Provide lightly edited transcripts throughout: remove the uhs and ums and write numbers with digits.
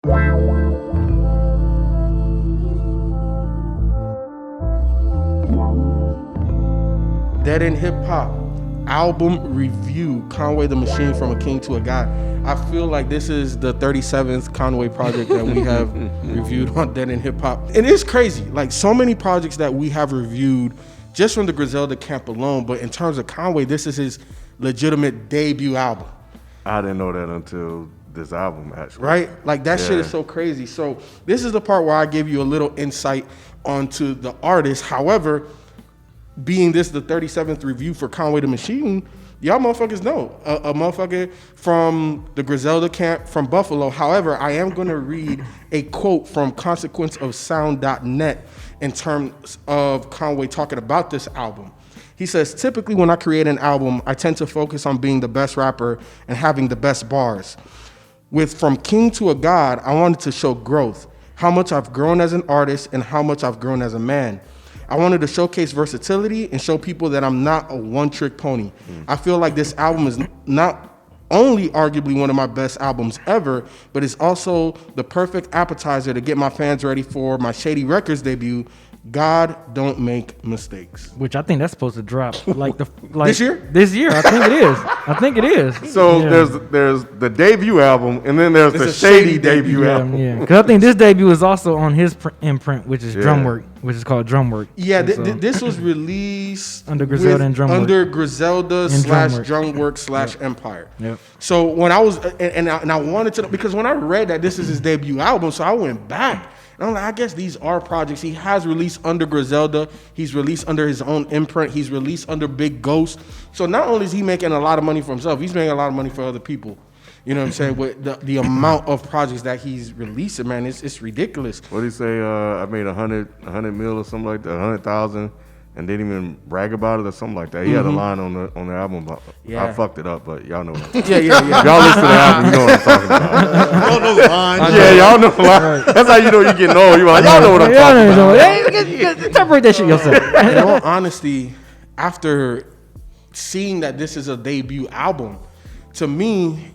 Dead End Hip Hop album review, Conway the Machine from a King to a God. I feel like this is the 37th Conway project that we have reviewed on Dead End Hip Hop. And it's crazy, like so many projects that we have reviewed just from the Griselda camp alone, but in terms of Conway, this is his legitimate debut album. I didn't know that until this album, actually. Right? Like that shit is so crazy. So this is the part where I give you a little insight onto the artist. However, being this the 37th review for Conway the Machine, y'all motherfuckers know a motherfucker from the Griselda camp from Buffalo. However, I am going to read a quote from consequenceofsound.net in terms of Conway talking about this album. He says, typically when I create an album, I tend to focus on being the best rapper and having the best bars. With From King to a God, I wanted to show growth, how much I've grown as an artist and how much I've grown as a man. I wanted to showcase versatility and show people that I'm not a one-trick pony. I feel like this album is not only arguably one of my best albums ever, but it's also the perfect appetizer to get my fans ready for my Shady Records debut, God Don't Make Mistakes. Which I think that's supposed to drop this year? This year, I think it is. So there's the debut album, and then there's the Shady debut album. Yeah, because I think this debut is also on his imprint, which is Drumwork, which is called Drumwork. Yeah, this was released under Griselda and Drumwork. Under Griselda / Drumwork / Empire. Yep. So when I was and I wanted to, because when I read that this is his debut album, so I went back. And I'm like, I guess these are projects. He has released under Griselda. He's released under his own imprint. He's released under Big Ghost. So not only is he making a lot of money for himself, he's making a lot of money for other people. You know what I'm saying? With the amount of projects that he's releasing, man, it's ridiculous. What did he say? I made 100 mil or something like that, 100,000, and didn't even brag about it or something like that. He had a line on the album, but I fucked it up, but y'all know what Yeah. Y'all listen to the album, you know what I'm talking about. Y'all know the line. Yeah, y'all know the line. That's how you know you're getting old. You're like, y'all know what I'm talking about. Interpret that shit yourself. In all honesty, after seeing that this is a debut album, to me,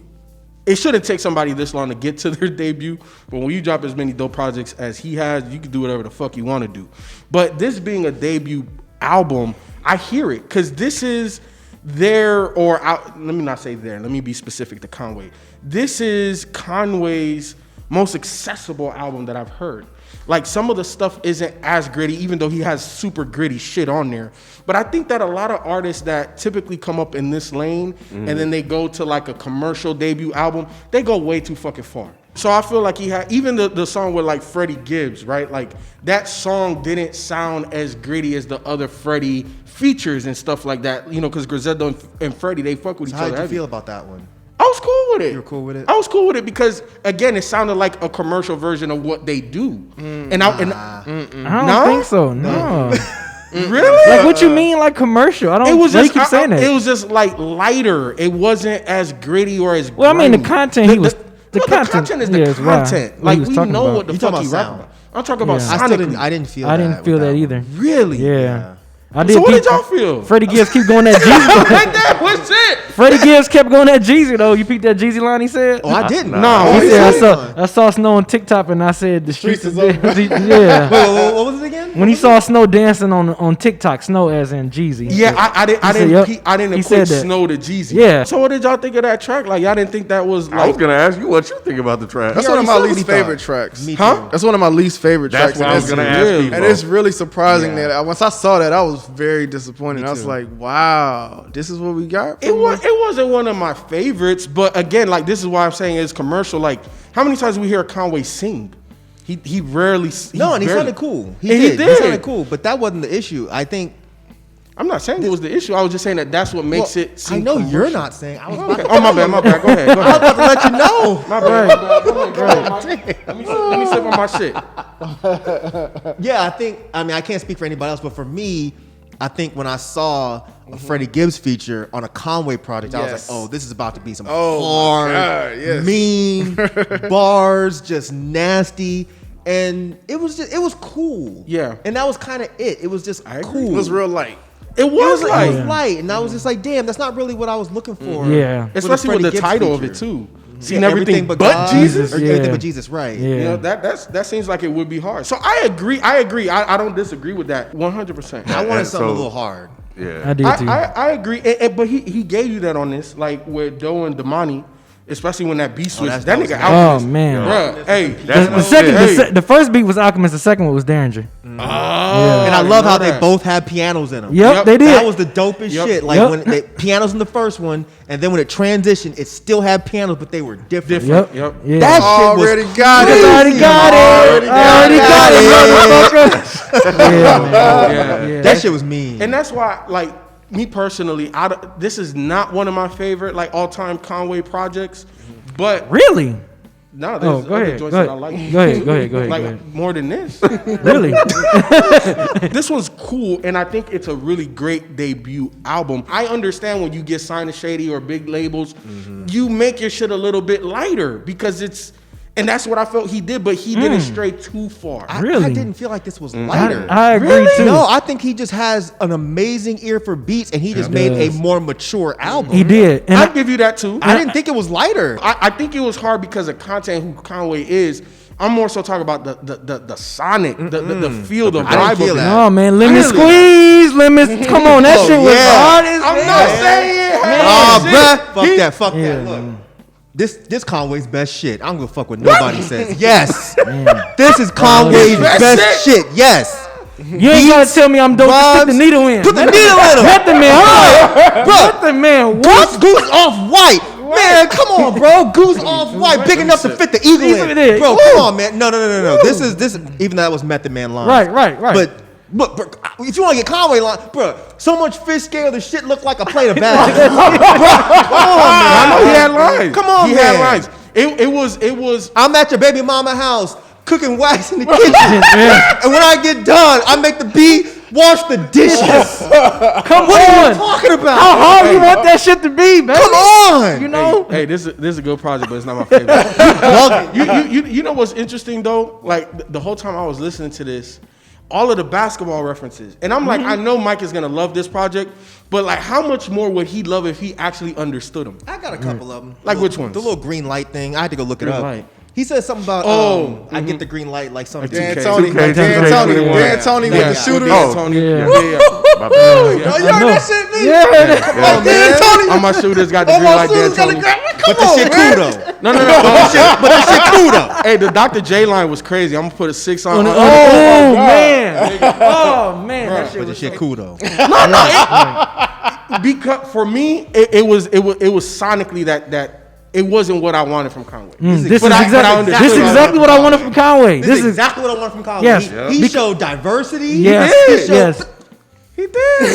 it shouldn't take somebody this long to get to their debut, but when you drop as many dope projects as he has, you can do whatever the fuck you want to do. But this being a debut album, I hear it, because this is let me not say there, let me be specific to Conway. This is Conway's most accessible album that I've heard. Like, some of the stuff isn't as gritty, even though he has super gritty shit on there. But I think that a lot of artists that typically come up in this lane and then they go to like a commercial debut album, they go way too fucking far. So I feel like he had, even the song with like Freddie Gibbs, right? Like, that song didn't sound as gritty as the other Freddie features and stuff like that, you know, because Griselda and Freddie, they fuck with each other. How did you feel about that one? I was cool with it. You were cool with it? I was cool with it because, again, it sounded like a commercial version of what they do. I don't think so. No. Really? Like, what you mean, like commercial? I don't. It was just, keep saying that. It was just like lighter. It wasn't as gritty or as. Well, grimy. I mean, the content the content is the content. Like, we know what the fuck he rap about. I'm talking about sonically. I didn't feel. I didn't feel that either. Really? Yeah. So what did y'all feel? Freddie Gibbs keep going that Jeezy. Like that? What's it? Freddie Gibbs kept going that Jeezy though. You peeped that Jeezy line he said? Oh, I didn't. No, he said I saw Snow on TikTok and I said the streets is over. Yeah. Wait, what was it again? When he saw Snow dancing on TikTok, Snow as in Jeezy. Yeah, I didn't equate Snow to Jeezy. Yeah. So what did y'all think of that track? Like, y'all didn't think that was like? I was gonna ask you what you think about the track. That's one of my least favorite tracks. Huh? That's one of my least favorite tracks. That's what I was gonna ask you. And it's really surprising that once I saw that, I was very disappointed. I was like, wow, this is what we got? It wasn't one of my favorites, but again, like, this is why I'm saying it's commercial. Like, how many times we hear Conway sing? He rarely. And he sounded cool. He did. He sounded cool, but that wasn't the issue. I think. I'm not saying it was the issue. I was just saying that's what makes it seem I know commercial. you're not saying. I was about to my bad. Go ahead. I was about to let you know. My bad. Let me sip on my shit. Yeah, I can't speak for anybody else, but for me, I think when I saw a Freddie Gibbs feature on a Conway project, I was like, oh, this is about to be some hard, mean bars, just nasty. And it was cool. Yeah. And that was kind of it. It was just cool. It was real light. It was light. And I was just like, damn, that's not really what I was looking for. Yeah. Especially with the title of it too. seen everything but Jesus. Everything but Jesus, right? You know, that seems like it would be hard. So I agree. I don't disagree with that 100%. I wanted something a little hard. Yeah, I did too. I agree. But he gave you that on this, like with Doe and Damone. Especially when that beat switch, that nigga Alchemist. Oh man, bruh, hey, the first beat was Alchemist. The second one was Derringer. And I love how they both had pianos in them. Yep, they did. That was the dopest shit. Like when they pianos in the first one, and then when it transitioned, it still had pianos, but they were different. Yep. That Yeah. shit Already was got it. Already got it. Yeah. That shit was mean. And that's why, like, me personally, this is not one of my favorite like all-time Conway projects, but Really? no, there's go other ahead. joints Go that I ahead. like. Go ahead. Like more than this. Really? This one's cool, and I think it's a really great debut album. I understand when you get signed to Shady or big labels, you make your shit a little bit lighter because it's. And that's what I felt he did, but he didn't stray too far. I Really? didn't feel like this was lighter. I agree too. No, I think he just has an amazing ear for beats, and he just made a more mature album. He did. And I'd give you that too. I didn't think it was lighter. I think it was hard because of content who Conway is. I'm more so talking about the sonic, the feel, the I didn't vibe feel of it. that. Oh man, lemon squeeze, lemon. Come on, that shit was hard as I'm hell. not saying it. Bruh. Fuck that. Look. This Conway's best shit. I don't give a fuck what nobody says. Yes. This is Conway's best shit. Yes. You ain't gotta tell me I'm dope. Just put the needle in. Put the needle in him. Method Man. Method Man. What? Goose off white. Man, come on, bro. Goose off white. Big enough to fit the eagle in. Bro, come on, man. No. This even though that was Method Man line. Right. But if you want to get Conway line, bro, so much fish scale, the shit looked like a plate of bags. Bro, come on, man. I know he had lines. Come on, he man. had lines. It was. I'm at your baby mama house cooking wax in the kitchen, and when I get done, I make the beat, wash the dishes. Come What are on. you talking about? How hard you want that shit to be, man? Come on. You know? Hey, this is a good project, but it's not my favorite. you know what's interesting though? Like the whole time I was listening to this, all of the basketball references, and I'm like, I know Myke is gonna love this project, but like, how much more would he love if he actually understood him? I got a couple of them. Like which ones? The little green light thing. I had to go look it Green up. light. He said something about, I get the green light like something. Dan 2K. Tony 2K, with the shooter. Oh, Tony. Yeah. my bad. You heard that shit, man? Yeah. Come on, Dan Tony. All my shooters got the All green my light. Dan shooters got the Tony. green. But the shit cool though. No. But the shit cool though. Hey, the Dr. J line was crazy. I'm gonna put a 6 on. Oh, man. Oh, man. That shit But the was shit cool though. Because for me, it was sonically that it wasn't what I wanted from Conway. This is But I understood. exactly what I wanted from Conway. This is exactly what I want from Conway. Yes. He showed diversity. Yes. He showed- Yes. He did.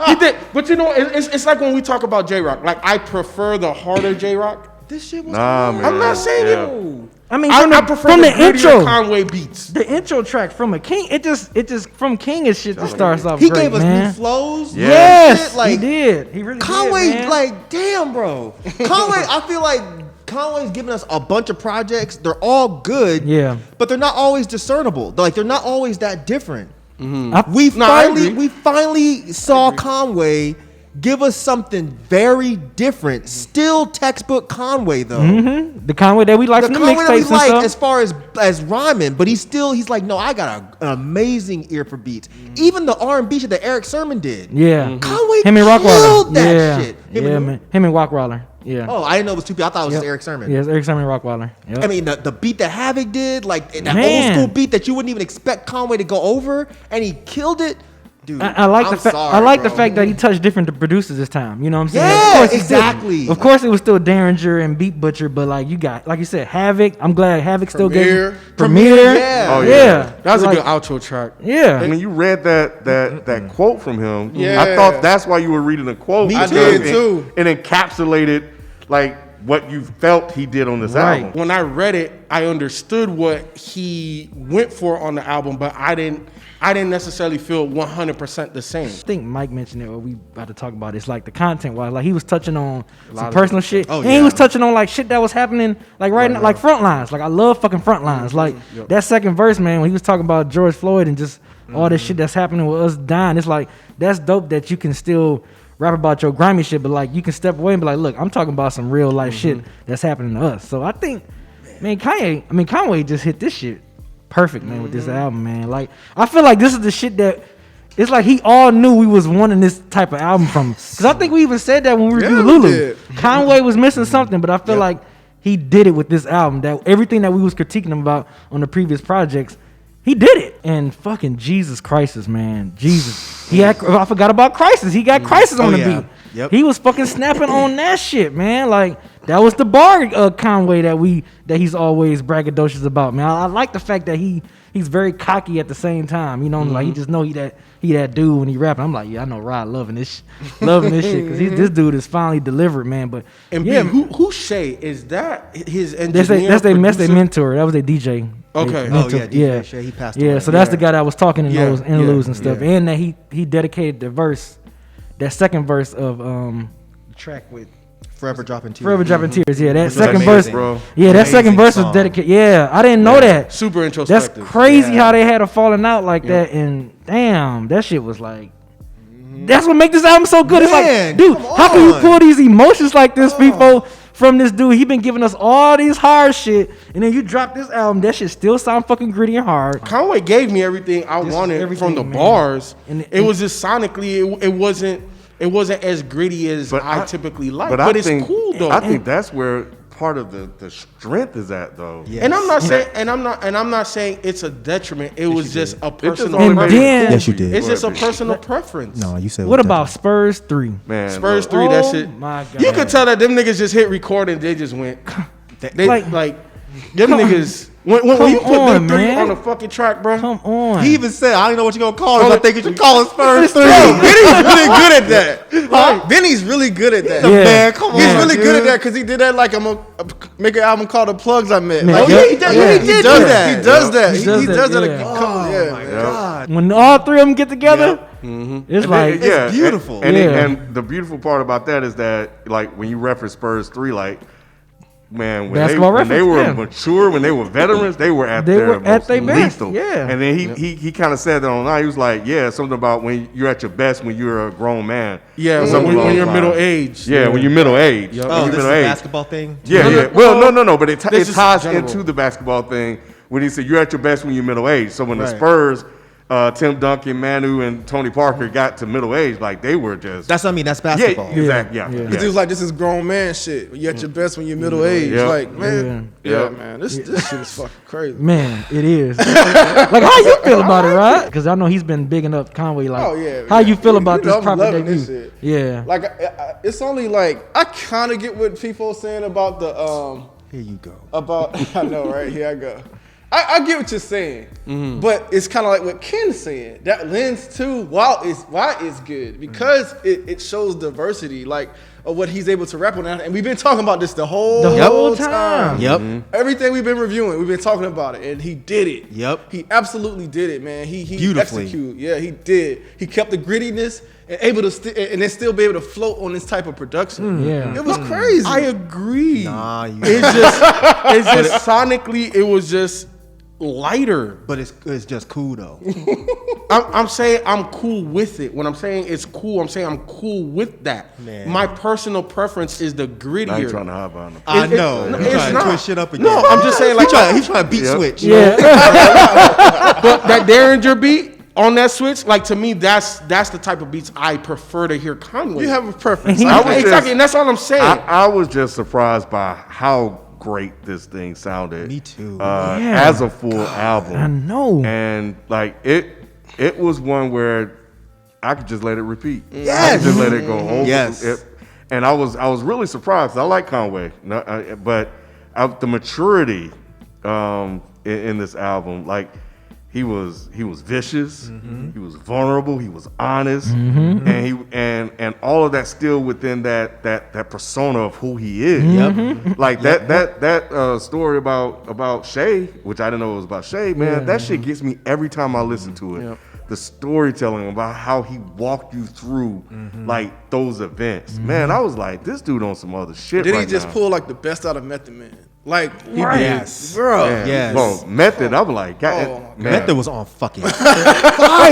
He did. But you know, it's like when we talk about J-Rock. Like, I prefer the harder J-Rock. This shit was Nah, man. I'm not saying Yeah. it. I mean, I prefer from the grittier intro. Conway beats. The intro track from a King, it just from King and shit that starts off He great, gave us man. new flows. Yeah. Yes, Shit, like, he did. He really Conway, did, man. like, damn, bro. Conway, I feel like Conway's giving us a bunch of projects. They're all good. Yeah. But they're not always discernible. Like, they're not always that different. I- We I agree. finally saw Conway give us something very different. Still textbook Conway though. the Conway that we like The from the Conway that we mixtapes and like stuff. as far as rhyming, but he's like, no, I got an amazing ear for beats. Even the R&B shit that Erick Sermon did. Yeah. Conway Him and Rockwilder. killed that Yeah. shit. Him Yeah, and- man. Him and Rockwilder. Yeah. Oh, I didn't know it was two people. I thought it was Yep. just Erick Sermon. Yeah, it's Erick Sermon and Rockwilder. Yep. I mean, the beat that Havoc did, like that Man. old school beat that you wouldn't even expect Conway to go over, and he killed it. Dude, I like I'm the fact. sorry, I like the bro. fact that he touched different producers this time. You know what I'm saying? Yeah, Of course it's still- exactly. of course, it was still Derringer and Beat Butcher, but like you got, like you said, Havoc. I'm glad Havoc still gave Premiere. Yeah. Oh, yeah. yeah. That was Like, a good outro track. Yeah. When you read that quote from him, Yeah. I thought that's why you were reading the quote. Me I because did, it- too. It encapsulated like what you felt he did on this Right. album. When I read it, I understood what he went for on the album, but I didn't necessarily feel 100% the same. I think Myke mentioned it, or we about to talk about it. It's like the content wise, like he was touching on some personal shit, Oh, and he yeah. was touching on like shit that was happening, like right now, like front lines. Like I love fucking front lines. Like that second verse, man, when he was talking about George Floyd and just all this shit that's happening with us dying, it's like that's dope that you can still rap about your grimy shit, but like you can step away and be like, look, I'm talking about some real life shit that's happening to us. So I think, man, Conway just hit this shit perfect, man, with this album, man. Like I feel like this is the shit that it's like he all knew we was wanting this type of album from. Because I think we even said that when we reviewed Lulu. Conway was missing something, but I feel like he did it with this album. That everything that we was critiquing him about on the previous projects, he did it. And fucking Jesus Khrysis, man. Jesus. I forgot about Khrysis. He got Khrysis on the beat. Yep. He was fucking snapping on that shit, man. Like that was the bar Conway that he's always braggadocious about, man. I like the fact that he's very cocky at the same time. You know, like he just know he that dude when he rapping. I'm like, yeah, I know Rod loving this shit because this dude is finally delivered, man. But and yeah, who Shay is that his engineer? That's their mentor. That was their DJ. Okay. DJ Shay, he passed away. Yeah, so that's the guy that was talking in those interludes and stuff, and that he dedicated the verse, that second verse of the track with Forever Dropping Tears. Forever Dropping Tears. Yeah, that Which second was verse, amazing, bro. bro. Yeah, that Amazing second verse was song. dedicated. Yeah, I didn't know that. Super introspective. That's crazy how they had a falling out like that, and damn, that shit was like. That's what makes this album so good. Man, it's like, dude, how can you pull these emotions like this, Feefo, from this dude? He been giving us all these hard shit, and then you drop this album. That shit still sound fucking gritty and hard. Conway gave me everything I wanted from the bars. And it was just sonically, it wasn't as gritty as I typically like. But it's cool though. I think that's where part of the strength is at though. Yes. And I'm not saying it's a detriment. It was just a personal And preference. then- Yes, you did. It's just a personal preference. No, you said What about Spurs 3? Man, Spurs look, 3, that Oh shit. my God. You could tell that them niggas just hit record and they just went. They Like- them niggas. When you put on, them 3 man. on the fucking track, bro. Come on. He even said, I don't know what you're gonna call it. I think you should call it Spurs 3. Vinny's really good at that. Vinny's really good at that. Yeah. Man, come on. He's really good at dude. that because he did that like I'm gonna make an album called The Plugs I Met. Man, Like, yeah, he does, yeah. he He does did that. He does that. He does that. yeah. Yeah, man. God. When all three of them get together, it's like It's beautiful. And the beautiful part about that is that, like, when you reference Spurs 3, like, man, when they Basketball were reference, yeah. mature, when they were veterans, they were at They their were at most their best, lethal. yeah. And then he kind of said that online. He was like, yeah, something about when you're at your best when you're a grown man. Yeah, Or when, something along when you're those middle lines. aged. Yeah, when you're middle age. Yep. When Oh, you're this is middle a age. basketball thing? Yeah, yeah. Well, no, but it this is ties general. into the basketball thing when he said you're at your best when you're middle age. So when the Right. Spurs, Tim Duncan, Manu, and Tony Parker got to middle age, like they were just That's what I mean. That's yeah, basketball. exactly, yeah. Yeah. Because he was like, this is grown man shit. You're at your best when you're middle aged. Yeah. Like, man, Yeah. man, this shit is fucking crazy. man, it is. Like how you feel about it, right? Because I know he's been bigging up Conway. Like, Oh, yeah, how yeah. you feel about You know this I'm proper loving debut? this shit. Yeah, Like, it's only like, I kind of get what people are saying about the, Here you go. about, I know, right? Here I go. I get what you're saying, but it's kind of like what Ken's saying. That lens too, why it's good because it shows diversity, like of what he's able to rap on. And we've been talking about this the whole time. Yep. Everything we've been reviewing, we've been talking about it, and he did it. Yep. He absolutely did it, man. He Beautifully. executed. Yeah, he did. He kept the grittiness and able to and then still be able to float on this type of production. yeah. It was crazy. I agree. Nah, you. It's just sonically, it was just lighter. But it's just cool though. I'm saying I'm cool with it. When I'm saying it's cool, I'm saying I'm cool with that. Man. My personal preference is the Now grittier. you trying to hop on them. I know. no, He it's trying to not. twist shit up again. No, I'm just saying like He trying to beat Yep. switch. yeah. but that Derringer beat on that switch, like to me, that's the type of beats I prefer to hear Conway. You have a preference. He- I was exactly, just- and that's all I'm saying. I was just surprised by how great this thing sounded. Me too. Yeah. As a full album. I know. And like it was one where I could just let it repeat. I Yes. could just let it go over. Yes. And I was really surprised. I like Conway, but the maturity in this album, like he was vicious, he was vulnerable, he was honest, and all of that still within that persona of who he is. Yep. Like that story about Shay, which I didn't know it was about Shay, man. That shit gets me every time I listen to it. Yep. The storytelling about how he walked you through like those events, man. I was like, this dude on some other shit. Did right he just now. pull like the best out of Method Man? Like, Yes. bro. Man, Yes. Bro, Method, I'm like, God, Oh, man. Method was on fucking fire.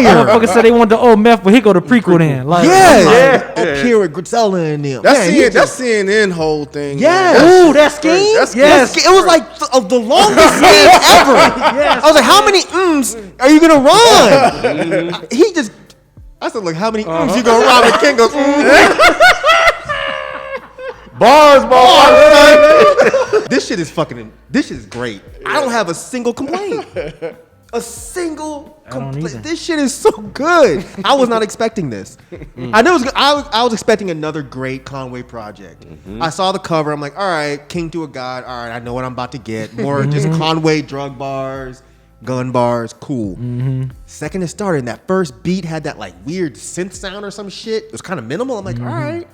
Motherfucker said they want the old meth, but he go to prequel then. Like, Yes. Up here with Griselda and them. That's Man, he that's just- CNN whole thing. Yes. ooh, that scheme. That's Yes. It was like the longest scheme ever. I was like, how many are you gonna run? He just, I said, like, how many you gonna run? And King goes, Bars. This shit is great. I don't have a single complaint. A single don't complaint. either. This shit is so good. I was not expecting this. I knew I was expecting another great Conway project. I saw the cover. I'm like, all right, King to a God. All right, I know what I'm about to get. More just Conway drug bars, gun bars. Cool. Second it started, and that first beat had that like weird synth sound or some shit. It was kind of minimal. I'm like, all right,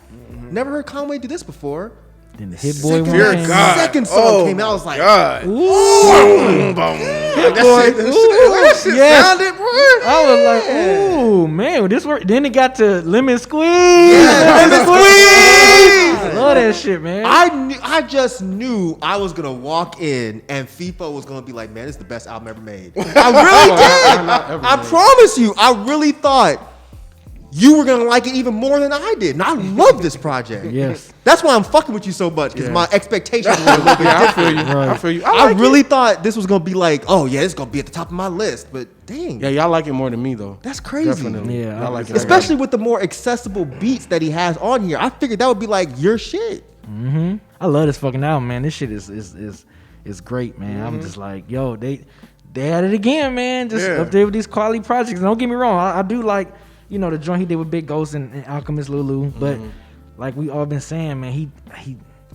never heard Conway do this before. Then the Hit Boy Second, one. Dear came. God. second song Oh, came out. I was like, God. Ooh. That shit Yes. sounded, bro. I was like, ooh, man, this work. Then it got to Lemon Squeeze. Lemon Squeeze. I love that shit, man. I just knew I was gonna walk in and Feefo was gonna be like, man, this is the best album ever made. I really did. I promise you, I really thought you were gonna like it even more than I did. And I love this project. Yes. That's why I'm fucking with you so much, because my expectations were a little bit Yeah, I feel different. you. I feel you. I like really thought this was gonna be like, oh yeah, it's gonna be at the top of my list. But dang, Yeah, y'all like it more than me though. that's crazy. Definitely. Yeah, y'all like it. Especially with the more accessible beats that he has on here. I figured that would be like your shit. I love this fucking album, man. This shit is great, man. I'm just like, yo, they had it again, man. Just Yeah. up there with these quality projects. And don't get me wrong, I do like, you know, the joint he did with Big Ghost and Alchemist Lulu. But like we all been saying, man, he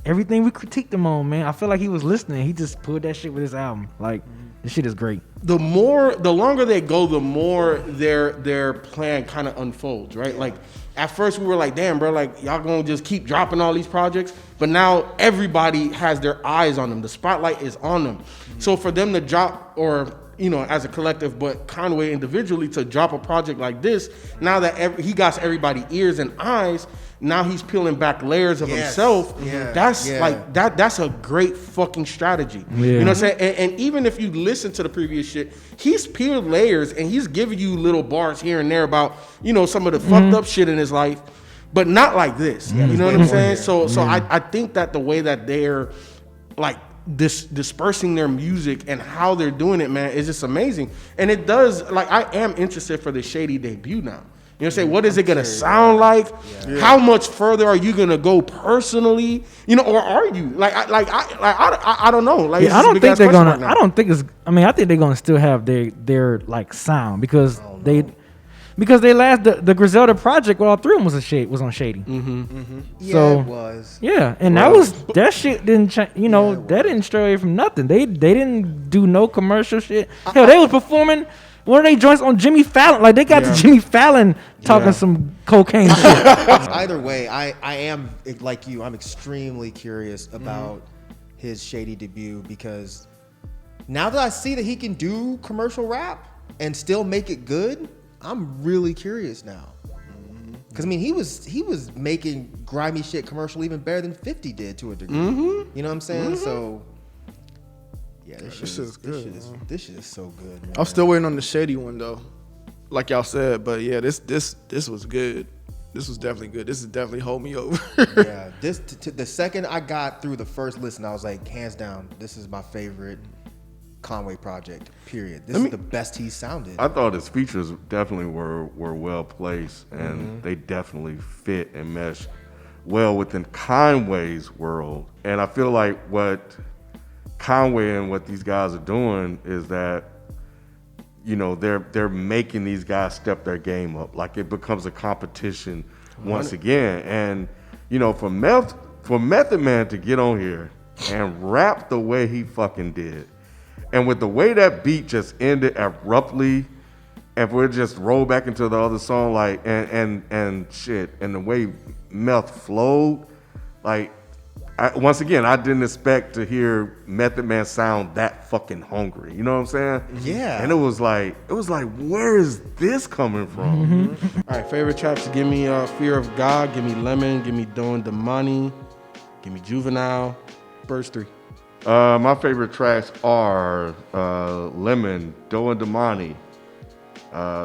everything we critiqued him on, man, I feel like he was listening. He just pulled that shit with his album. Like, this shit is great. The longer they go, the more their plan kind of unfolds, right? Like at first we were like, damn, bro, like y'all gonna just keep dropping all these projects, but now everybody has their eyes on them. The spotlight is on them. So for them to drop, or you know, as a collective, but Conway individually to drop a project like this, now that he got everybody ears and eyes, now he's peeling back layers of himself. Yeah. That's Yeah. like that's a great fucking strategy. You know what I'm saying? And even if you listen to the previous shit, he's peeled layers and he's giving you little bars here and there about, you know, some of the fucked up shit in his life, but not like this. You know what I'm saying? So I think that the way that they're like dispersing their music and how they're doing it, man, is just amazing. And it does, like, I am interested for the Shady debut now. You know what I'm saying? What is it gonna sound like? How much further are you gonna go personally? You know, or are you I don't know. Like, Yeah, I don't think they're gonna. I don't think it's. I mean, I think they're gonna still have their like sound because they last the Griselda project. All three of them was on Shady. Yeah, So- it was. Yeah, and that shit didn't change. You know, that didn't stray away from nothing. They didn't do no commercial shit. Hell, they was performing one of their joints on Jimmy Fallon. Like they got to Jimmy Fallon talking some cocaine shit. Either way, I am like you. I'm extremely curious about his Shady debut, because now that I see that he can do commercial rap and still make it good, I'm really curious now. Because I mean, he was making grimy shit commercial even better than 50 did to a degree. You know what I'm saying? So yeah, this shit is good. This shit is so good, man. I'm still waiting on the Shady one though, like y'all said. But yeah, this was good. This was definitely good. This is definitely hold me over. Yeah, the second I got through the first listen, I was like, hands down, this is my favorite Conway project. Period. This is the best he's sounded. I thought his features definitely were well placed, and they definitely fit and mesh well within Conway's world. And I feel like what Conway and what these guys are doing is that, you know, they're making these guys step their game up. Like it becomes a competition once again. And you know, for Method Man to get on here and rap the way he fucking did, and with the way that beat just ended abruptly, and for it just roll back into the other song, like and shit, and the way Meth flowed, like once again, I didn't expect to hear Method Man sound that fucking hungry. You know what I'm saying? Yeah. And it was like, where is this coming from? All right, favorite tracks. Give me Fear of God. Give me Lemon. Give me Damone. Give me Juvenile. First three. My favorite tracks are Lemon, Doe and Damone,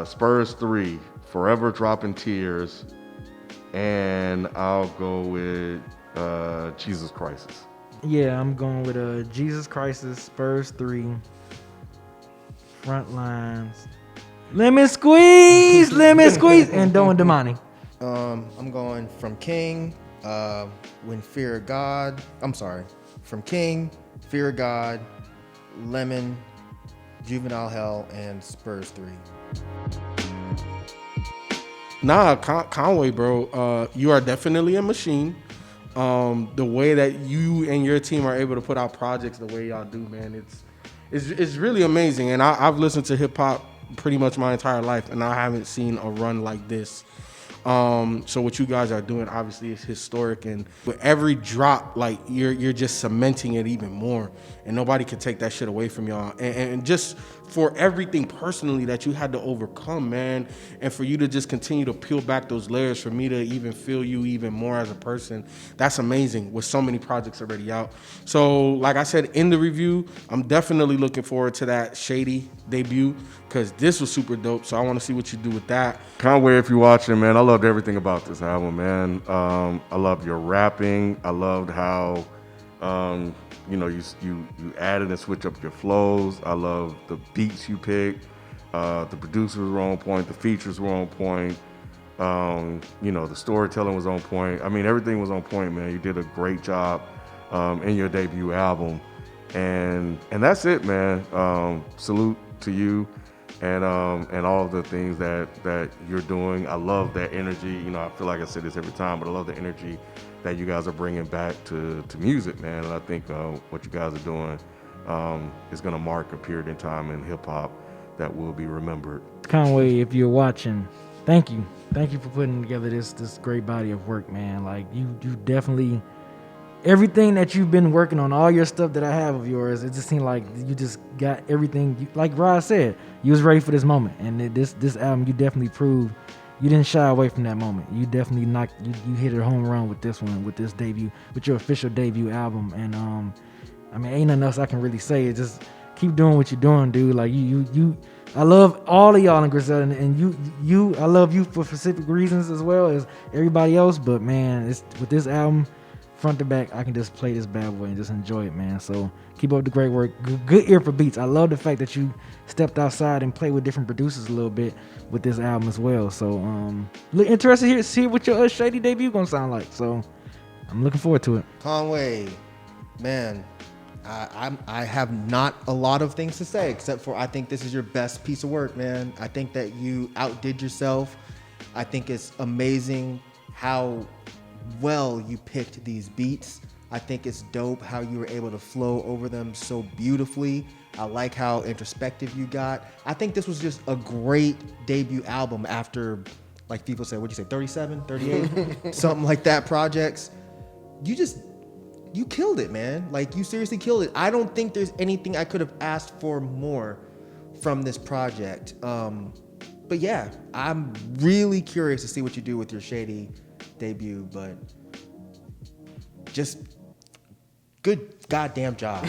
Spurs 3, Forever Dropping Tears, and I'll go with Jesus Khrysis. Yeah, I'm going with Jesus Khrysis, Spurs 3, Front Lines, Lemon Squeeze, and Doe and Damone. I'm going from King, When Fear of God. I'm sorry. From King, Fear of God, Lemon, Juvenile Hell, and Spurs 3. Nah, Conway, bro, you are definitely a machine. The way that you and your team are able to put out projects the way y'all do, man, it's really amazing. And I've listened to hip hop pretty much my entire life, and I haven't seen a run like this. So what you guys are doing obviously is historic, and with every drop, like you're just cementing it even more, and nobody can take that shit away from y'all. And just for everything personally that you had to overcome, man, and for you to just continue to peel back those layers, for me to even feel you even more as a person, that's amazing with so many projects already out. So like I said in the review, I'm definitely looking forward to that Shady debut, because this was super dope. So I want to see what you do with that. Conway, if you're watching, man, I loved everything about this album, man. I loved your rapping. I loved how you added and switched up your flows. I love the beats you picked. The producers were on point. The features were on point. The storytelling was on point. I mean, everything was on point, man. You did a great job in your debut album, and that's it, man. Salute to you and all of the things that you're doing. I love that energy. I feel like I say this every time, but I love the energy that you guys are bringing back to music, man. And I think what you guys are doing is going to mark a period in time in hip hop that will be remembered. Conway, if you're watching, thank you for putting together this great body of work, man. Like you definitely, everything that you've been working on, all your stuff that I have of yours, it just seemed like you just got everything. Like Rod said, you was ready for this moment, and this album, you definitely proved you didn't shy away from that moment. You definitely you hit a home run with this one, with this debut, with your official debut album. And I mean, ain't nothing else I can really say. It's just keep doing what you're doing, dude. Like you. I love all of y'all in Griselda, and I love you for specific reasons as well as everybody else. But man, it's with this album, front to back, I can just play this bad boy and just enjoy it, man. So keep up the great work. Good ear for beats. I love the fact that you stepped outside and played with different producers a little bit with this album as well. So look interested to see what your Shady debut gonna sound like. So I'm looking forward to it. Conway, man, I have not a lot of things to say except for I think this is your best piece of work, man. I think that you outdid yourself. I think it's amazing how well you picked these beats. I think it's dope how you were able to flow over them so beautifully. I like how introspective you got. I think this was just a great debut album after, like people say, what'd you say, 37, 38, something like that projects. You killed it, man. Like, you seriously killed it. I don't think there's anything I could have asked for more from this project. But yeah, I'm really curious to see what you do with your Shady debut, but just good goddamn job.